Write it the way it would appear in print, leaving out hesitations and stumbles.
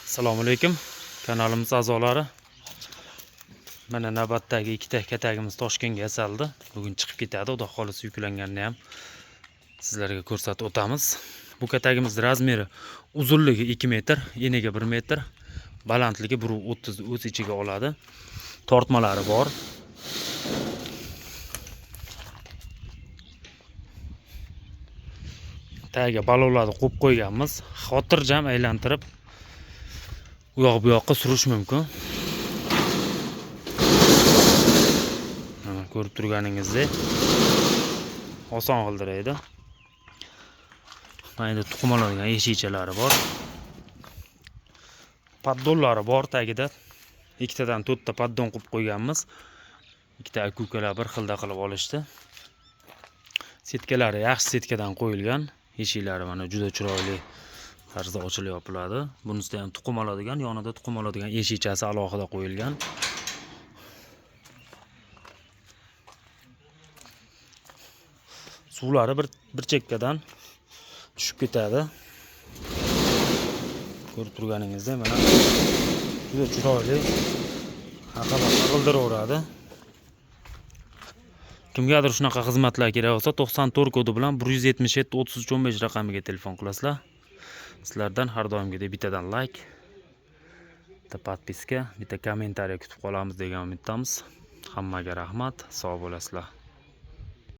Assalomu alaykum kanalimiz a'zolari. Mana navbatdagi ikkita katagimiz Toshkentga yasaldi. Bugun chiqib ketadi. Xudo xolisi yuklanganini ham sizlarga ko'rsatib o'tamiz. Bu katagimiz razmeri uzunligi 2 metr, eniga 1 metr, balandligi 1.30 o'z ichiga oladi. Tortmalari bor. Tagiga balovlarni qo'yib qo'yganmiz. Xotirjam aylantirib u yoq bu yoqqa surish mumkin. Ko'rib turganingizdek oson g'ildiraydi. Mana tuxum oladigan eshikchalari bor. Paddonlari bor tagida. Ikkitadan 4 ta paddon qilib qo'yganmiz. Ikkita akukalar bir xilda qilib olishdi. Setkalari yaxshi setkadan qo'yilgan. Eshiklari mana juda chiroyli tarzda ochilib yopiladi. Bunisida ham tuxum oladigan, yonida tuxum oladigan eshikchasi alohida qo'yilgan. Suvlari bir chekkadan tushib ketadi. Ko'rib turganingizdek mana juda chiroyli haqabaqa g'ildiraveradi. Kimgadir shunaqa xizmatlar kerak bo'lsa 94 kodi bilan 177 33 15 raqamiga telefon qilasizlar. Sizlardan har doimgidek bittadan like, bitta podpiska, bitta kommentariy kutib qolamiz degan umiddamiz. Hammaga rahmat, sog' bo'lasizlar.